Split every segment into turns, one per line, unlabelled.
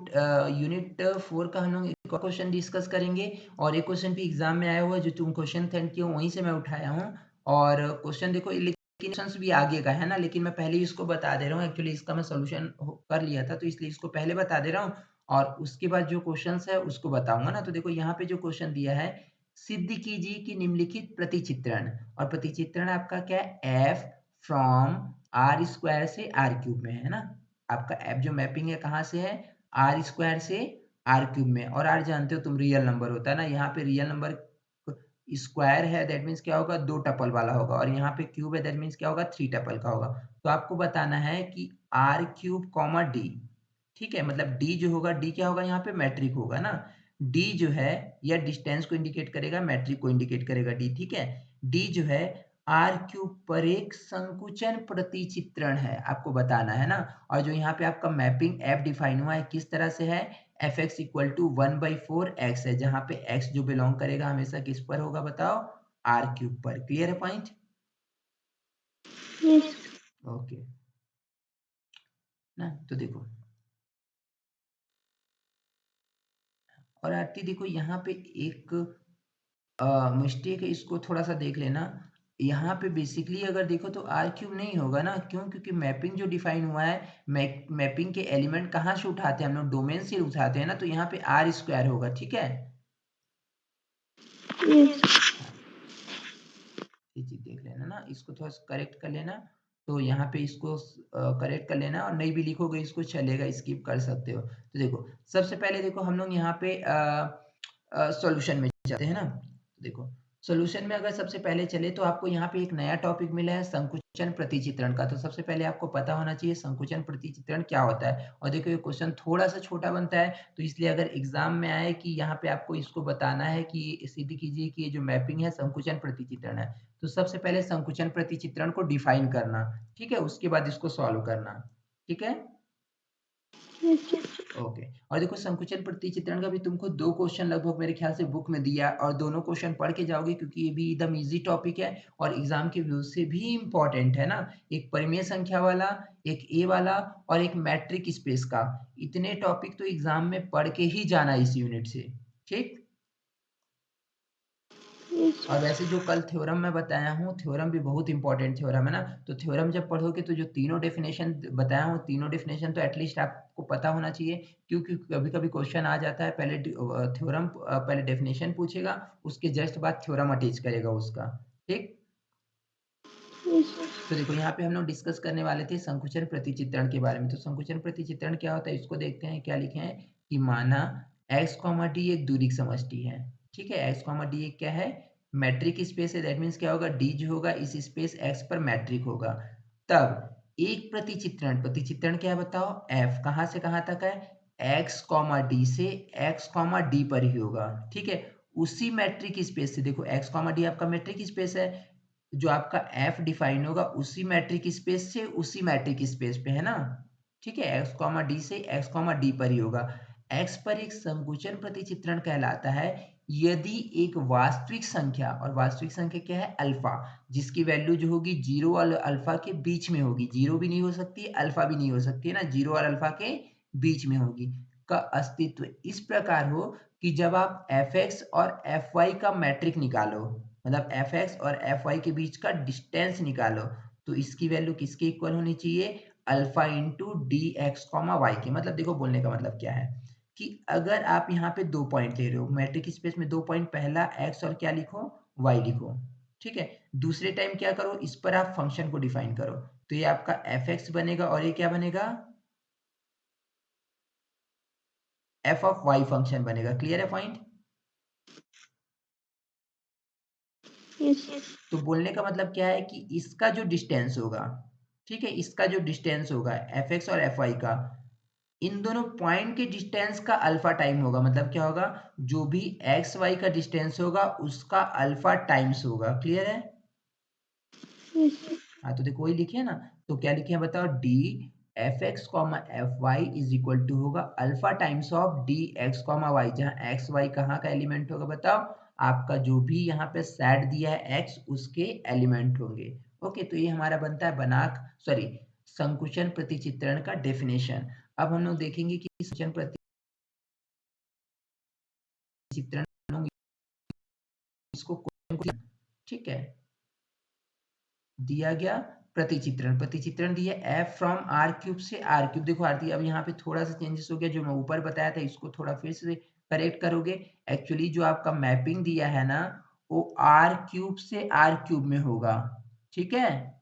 Unit 4 का हम लोग एक और क्वेश्चन डिस्कस करेंगे और एक क्वेश्चन भी एग्जाम में आया हुआ है जो तुम क्वेश्चन सेंड किए हो वहीं से मैं उठाया हूँ। और क्वेश्चन देखो लेकिन क्वेश्चन भी आगे का है ना, लेकिन मैं पहले ही इसको बता दे रहा हूँ। एक्चुअली इसका मैं सोल्यूशन कर लिया था तो इसलिए इसको पहले बता दे रहा हूँ और उसके बाद जो क्वेश्चन है उसको बताऊंगा ना। तो देखो यहाँ पे जो क्वेश्चन दिया है, सिद्ध कीजिए कि निम्नलिखित प्रतिचित्रण, और प्रतिचित्रण आपका क्या है, एफ फ्रॉम आर स्क्वायर से आर क्यूब में है ना। आपका एफ जो मैपिंग है कहाँ से है, आर स्क्वायर से आर क्यूब में। और आर जानते हो तुम रियल नंबर होता है ना, यहाँ पे रियल नंबर स्क्वायर है दैट मीन्स क्या होगा, 2 टपल वाला होगा, और यहाँ पे क्यूब है दैट मीन्स क्या होगा, 3 टपल का होगा। तो आपको बताना है कि आर क्यूब कॉमा डी, ठीक है, मतलब डी जो होगा, डी क्या होगा, यहाँ पे मैट्रिक होगा ना। डी जो है यह डिस्टेंस को इंडिकेट करेगा, मैट्रिक को इंडिकेट करेगा डी, ठीक है। डी जो है आर क्यूब पर एक संकुचन प्रतिचित्रण है, आपको बताना है ना। और जो यहाँ पे आपका मैपिंग एफ डिफाइन हुआ है किस तरह से है, f x equal to 1/4 x है, जहाँ पे एक्स जो बिलोंग करेगा हमेशा किस पर होगा बताओ, आर क्यूब पर। क्लियर है पॉइंट? ओके ना। तो देखो, और आरती देखो यहाँ पे एक मिस्टेक है, इसको थोड़ा सा देख लेना। यहाँ पे बेसिकली अगर देखो तो आर क्यूब नहीं होगा ना, क्यों, क्योंकि मैपिंग जो डिफाइन हुआ है, मैपिंग के एलिमेंट कहाँ से उठाते हैं हम लोग, डोमेन से उठाते हैं ना, तो यहाँ पे आर स्क्वायर होगा, ठीक है। ये चीज देख लेना ना, इसको थोड़ा करेक्ट कर लेना। तो यहाँ पे इसको करेक्ट कर लेना, और नहीं भी लिखोगे इसको चलेगा, स्किप कर सकते हो। तो देखो सबसे पहले देखो हम लोग यहाँ पे सॉल्यूशन में जाते हैं ना। तो देखो सॉल्यूशन में अगर सबसे पहले चले तो आपको यहाँ पे एक नया टॉपिक मिला है, संकुचन प्रतिचित्रण का। तो सबसे पहले आपको पता होना चाहिए संकुचन प्रतिचित्रण क्या होता है। और देखो ये क्वेश्चन थोड़ा सा छोटा बनता है, तो इसलिए अगर एग्जाम में आए कि यहाँ पे आपको इसको बताना है कि सिद्ध कीजिए कि ये जो मैपिंग है संकुचन प्रतिचित्रण है, तो सबसे पहले संकुचन प्रतिचित्रण को डिफाइन करना, ठीक है, उसके बाद इसको सॉल्व करना, ठीक है। ओके। और देखो संकुचन प्रतिचित्रण का भी तुमको 2 क्वेश्चन लगभग मेरे ख्याल से बुक में दिया, और दोनों क्वेश्चन पढ़ के जाओगे क्योंकि ये भी एकदम इजी टॉपिक है और एग्जाम के व्यू से भी इम्पोर्टेंट है ना। एक परिमेय संख्या वाला, एक ए वाला, और एक मैट्रिक स्पेस का, इतने टॉपिक तो एग्जाम में पढ़ के ही जाना इस यूनिट से, ठीक। और वैसे जो कल थ्योरम मैं बताया हूँ, थ्योरम भी बहुत इंपॉर्टेंट थ्योरम है ना। तो थ्योरम जब पढ़ोगे तो जो तीनों डेफिनेशन बताया हूँ, तीनों डेफिनेशन तो एटलीस्ट आपको पता होना चाहिए, क्योंकि कभी कभी क्वेश्चन आ जाता है, पहले थ्योरम पहले डेफिनेशन पूछेगा, उसके जस्ट बाद थ्योरम अटैच करेगा उसका, ठीक। तो देखो यहाँ पे हम लोग डिस्कस करने वाले थे संकुचन प्रतिचित्रण के बारे में। तो संकुचन प्रतिचित्रण क्या होता है इसको देखते हैं। क्या लिखे हैं कि माना x, d एक दूरी की समष्टि है, ठीक है। x, d एक क्या है, मैट्रिक स्पेस है, दैट मीन्स क्या होगा, d जो होगा इस स्पेस x पर मैट्रिक होगा। तब एक प्रतिचित्रण, प्रतिचित्रण क्या है बताओ, f कहाँ से कहाँ तक है, x, d से x, d पर ही होगा, ठीक है। उसी मैट्रिक स्पेस से, देखो x, d आपका मैट्रिक स्पेस है, जो आपका f डिफाइन होगा उसी मैट्रिक स्पेस से उसी मैट्रिक स्पेस पे है ना, ठीक है। x, d से x, d पर ही होगा। x पर एक संकुचन प्रतिचित्रण कहलाता है यदि एक वास्तविक संख्या, और वास्तविक संख्या क्या है, अल्फा, जिसकी वैल्यू जो होगी 0 और अल्फा के बीच में होगी, 0 भी नहीं हो सकती अल्फा भी नहीं हो सकती है ना, 0 और अल्फा के बीच में होगी, का अस्तित्व इस प्रकार हो कि जब आप fx और fy का मैट्रिक निकालो, मतलब fx और fy के बीच का डिस्टेंस निकालो, तो इसकी वैल्यू किसके इक्वल होनी चाहिए, alpha into d x comma y के। मतलब देखो बोलने का मतलब क्या है कि अगर आप यहाँ पे 2 पॉइंट ले रहे हो मैट्रिक स्पेस में, 2 पॉइंट, पहला x और क्या लिखो, y लिखो, ठीक है। दूसरे टाइम क्या करो, इस पर आप फंक्शन को डिफाइन करो, तो ये आपका fx बनेगा और ये क्या बनेगा, f ऑफ y फंक्शन बनेगा। क्लियर है पॉइंट? तो बोलने का मतलब क्या है कि इसका जो डिस्टेंस होगा, ठीक है, इसका जो डिस्टेंस होगा fx और fy का, इन दोनों पॉइंट के डिस्टेंस का अल्फा टाइम होगा। मतलब क्या होगा, जो भी एक्स वाई का डिस्टेंस होगा उसका अल्फा टाइम्स होगा। क्लियर है? हाँ तो देखो वही लिखे है ना। तो क्या लिखे हैं बताओ, d f x comma f y is equal to होगा alpha times of d x comma y, जहाँ एक्स वाई कहाँ का एलिमेंट होगा बताओ, आपका जो भी यहाँ पे सेट दिया है एक्स उसके एलिमेंट होंगे। ओके, तो ये हमारा बनता है बनाक, सॉरी, संकुचन प्रतिचित्रण का डेफिनेशन। अब हम लोग देखेंगे कि संकुचन चित्रण होंगे, इसको ठीक है दिया गया प्रतिचित्रण, प्रतिचित्रण दिया f फ्रॉम r क्यूब से r क्यूब। देखो आरती अब यहाँ पे थोड़ा सा चेंजेस हो गया, जो मैं ऊपर बताया था इसको थोड़ा फिर से करेक्ट करोगे। एक्चुअली जो आपका मैपिंग दिया है ना वो r क्यूब से r क्यूब में होगा, ठीक है।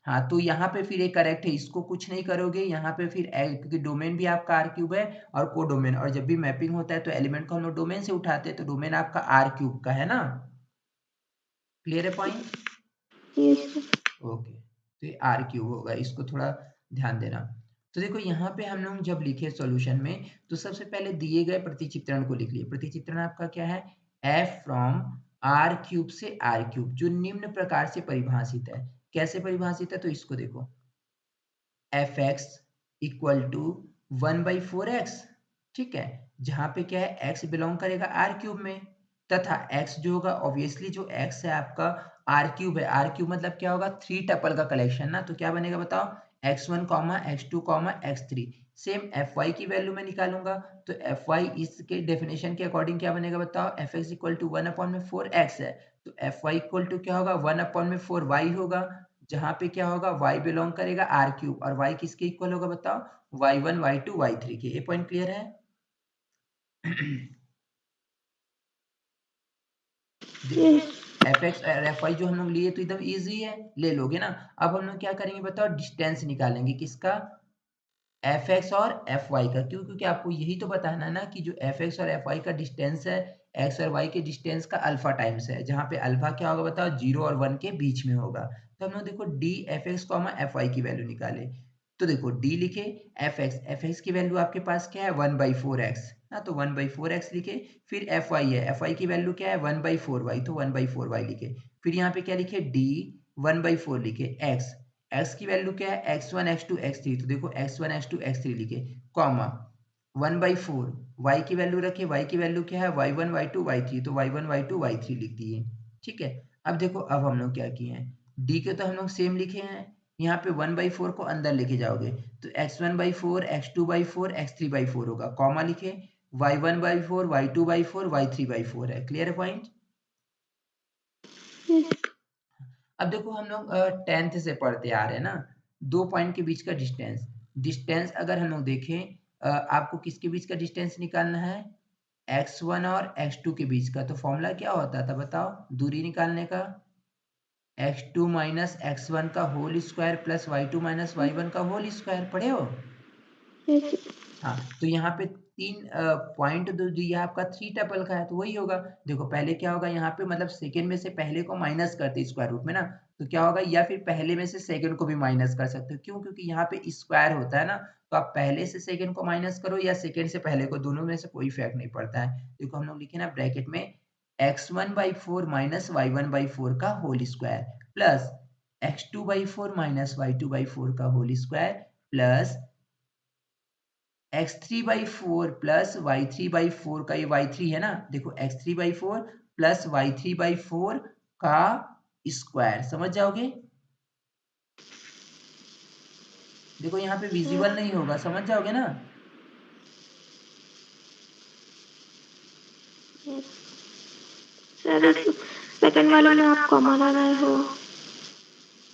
हाँ तो यहाँ पे फिर ये करेक्ट है, इसको कुछ नहीं करोगे यहाँ पे फिर क्योंकि डोमेन भी आपका आर क्यूब है और को डोमेन, और जब भी मैपिंग होता है तो एलिमेंट को हम लोग डोमेन से उठाते हैं, तो डोमेन आपका आर क्यूब का है ना। क्लियर है पॉइंट? ओके तो ये आर क्यूब होगा, इसको थोड़ा ध्यान देना। तो देखो यहाँ पे हम लोग जब लिखे सॉल्यूशन में तो सबसे पहले दिए गए प्रतिचित्रण को लिख लिए। प्रतिचित्रण आपका क्या है, f फ्रॉम आर क्यूब से आर क्यूब, जो निम्न प्रकार से परिभाषित है। कैसे परिभाषित है तो इसको देखो, F x equal to 1/4x, ठीक है, जहां पे क्या है x बिलोंग करेगा आर क्यूब में, तथा x जो होगा ऑब्वियसली जो x है आपका आर क्यूब है, आर क्यूब मतलब क्या होगा 3 टपल का कलेक्शन ना, तो क्या बनेगा बताओ x1 x2 x3। Same fy की वैल्यू में निकालूंगा तो fy इसके डेफिनेशन के अकॉर्डिंग क्या बनेगा बताओ, fx इक्वल टू 1/4x है तो fy इक्वल टू क्या होगा 1/4y होगा, जहां पे क्या होगा y बिलोंग करेगा आर क्यूब, और y किसके इक्वल होगा बताओ y1 y2 y3 के। ये पॉइंट क्लियर है? एफ एक्स और एफ वाई जो हम लोग लिए तो एकदम इजी है, ले लोगे ना। अब हम लोग क्या करेंगे बताओ, डिस्टेंस निकालेंगे किसका, एफ एक्स और एफ वाई का। क्यों? क्योंकि आपको यही तो बताना है ना कि जो एफ एक्स और एफ वाई का डिस्टेंस है एक्स और वाई के डिस्टेंस का अल्फा टाइम्स है, जहाँ पे अल्फा क्या होगा बताओ 0 और 1 के बीच में होगा। तो हम लोग देखो d f x comma f y की वैल्यू निकाले, तो देखो डी लिखे, एफ एक्स की वैल्यू आपके पास क्या है 1/4x ना, तो 1/4x लिखे। फिर एफ वाई है, एफ वाई की वैल्यू क्या है 1/4y, तो 1/4y लिखे। फिर यहाँ पे क्या लिखे डी 1/4 लिखे, एक्स x की वैल्यू क्या है x1 x2 x3, तो देखो x1 x2 x3 लिखे, कॉमा 1/4 y की वैल्यू रखे, y की वैल्यू क्या है y1 y2 y3, तो y1 y2 y3 लिख दिए, ठीक है। अब देखो अब हम लोग क्या किए हैं, d के तो हम लोग सेम लिखे हैं, यहाँ पे 1/4 को अंदर लेके जाओगे तो x1/4 x2/4 x3/4 होगा, कॉमा लिखे y1/4 y2/4 y3/4 है। क्लियर है पॉइंट? अब देखो हम लोग 10th से पढ़ते आ रहे हैं ना, 2 पॉइंट के बीच का डिस्टेंस, डिस्टेंस अगर हम लोग देखें आपको किसके बीच का डिस्टेंस निकालना है, x1 और x2 के बीच का। तो फॉर्मूला क्या होता था बताओ दूरी निकालने का, x2 माइनस x1 का whole square plus y2 minus y1 का होल स्क्वायर, पढ़े हो? हाँ तो यहाँ पे 3 पॉइंट जो दिया आपका 3 टपल का है तो वही होगा। देखो पहले क्या होगा यहाँ पे, मतलब सेकंड में से पहले को माइनस करते स्क्वायर रूट में ना, तो क्या होगा, या फिर पहले में से सेकंड को भी माइनस कर सकते हो। क्यों? क्योंकि यहाँ पे स्क्वायर होता है ना, तो आप पहले से सेकंड को माइनस करो या सेकंड से पहले को, दोनों में से कोई फर्क नहीं पड़ता है। देखो हम लोग लिखे ना ब्रैकेट में x1/4 माइनस y1/4 का whole square plus x2/4 minus y2/4 का whole square plus x3/4 plus y3/4 का, ये y3 है ना, देखो x3/4 प्लस y3/4 का स्क्वायर, समझ जाओगे। देखो यहाँ पे विजिबल नहीं होगा, समझ जाओगे ना।
सेकंड वाले में आप कॉमन आ रहे हो,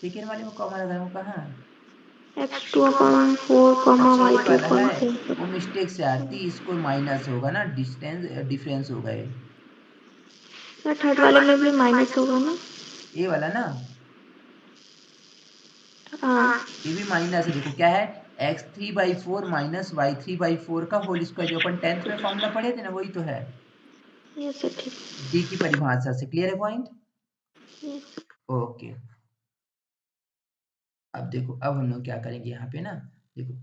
सेकेंड वाले में कॉमा लगाए हो कहाँ?
x2/4
अच्छा ये वाला है,
y2/4।
वो मिस्टेक से आती, इसको माइनस होगा ना, डिस्टेंस डिफरेंस होगा ये।
थर्ड वाले में भी माइनस होगा ना?
ये वाला ना,
हाँ
ये भी माइनस है। देखो क्या है, x3/4 माइनस y3/4 का होल स्क्वायर, जो अपन 10th में फॉर्मूला पढ़े थे ना वही तो है,
ये से ठीक।
डी की परिभाषा से। क्लियर है पॉइंट? ओके अब देखो अब हम लोग क्या करेंगे यहाँ पे ना, देखो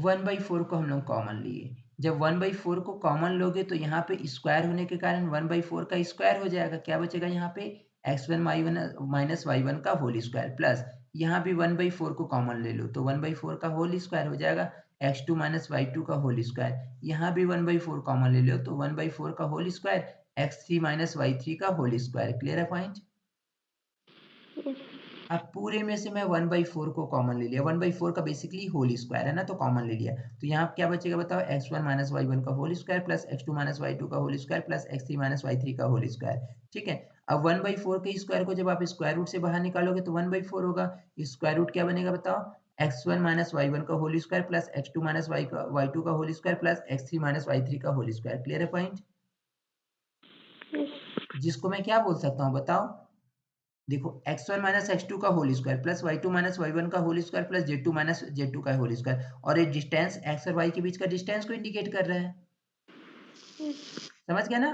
1/4 को हम लोग कॉमन लिए, जब 1/4 को कॉमन लोगे तो यहाँ पे स्क्वायर होने के कारण 1/4 का स्क्वायर हो जाएगा, क्या बचेगा यहाँ पे x1 y1 माइनस y1 का होल स्क्वायर प्लस यहाँ भी 1/4 को कॉमन ले लो तो 1/4 का होल स्क्वायर हो जाएगा, x2 माइनस y2 का होल स्क्वायर, यहाँ भी 1/4 कॉमन ले लो तो 1/4 का whole square x3 minus y3 का होल स्क्वायर। क्लियर है पॉइंट? अब पूरे में से मैं 1/4 को कॉमन ले लिया। 1/4 का बेसिकली होल स्क्वायर है ना, तो कॉमन ले लिया। तो यहाँ क्या बचेगा बताओ, x1 माइनस y1 का whole square plus x2 minus y2 का whole square plus x3 minus y3 का होल स्क्वायर। ठीक है, अब 1/4 के स्क्वायर को जब आप स्क्वायर रूट से बाहर निकालोगे तो 1/4 होगा। स्क्वायर रूट क्या बनेगा बताओ, x1 माइनस y1 का whole square plus x2 minus y2 का whole square plus x3 minus y3 का होल स्क्वायर। क्लियर है पॉइंट? जिसको मैं क्या बोल सकता हूँ बताओ, देखो x1 माइनस x2 का whole square plus y2 minus y1 का whole square plus z2 minus z2 का होल स्क्वायर, और ये डिस्टेंस x और y के बीच का डिस्टेंस को इंडिकेट कर रहा है। समझ गया ना?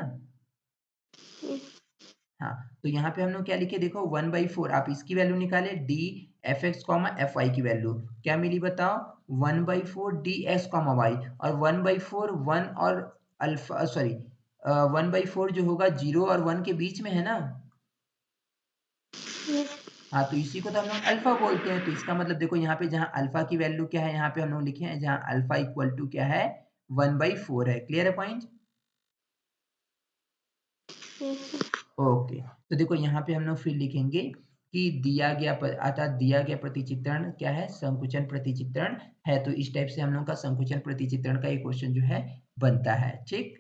हाँ, तो यहाँ पे हम लोग क्या लिखे, देखो 1/4, आप इसकी वैल्यू निकाले d fx fy की वैल्यू क्या मिली बताओ, 1/4 dx y, और 1/4 1 और अल्फा सॉरी 1/4 जो होगा 0 और 1 के बीच में है ना। हाँ, तो इसी को तो हम लोग अल्फा बोलते हैं। तो इसका मतलब देखो यहाँ पे जहाँ अल्फा की वैल्यू क्या है, यहाँ पे हम लोग लिखे हैं जहाँ अल्फा इक्वल टू क्या है, 1/4 है। क्लियर है पॉइंट? ओके, तो देखो यहाँ पे हम लोग फिर लिखेंगे कि दिया गया अर्थात दिया गया प्रतिचित्रण क्या है, संकुचन प्रतिचित्रण है। तो इस टाइप से हम लोग का संकुचन प्रतिचित्रण का एक क्वेश्चन जो है बनता है। ठीक।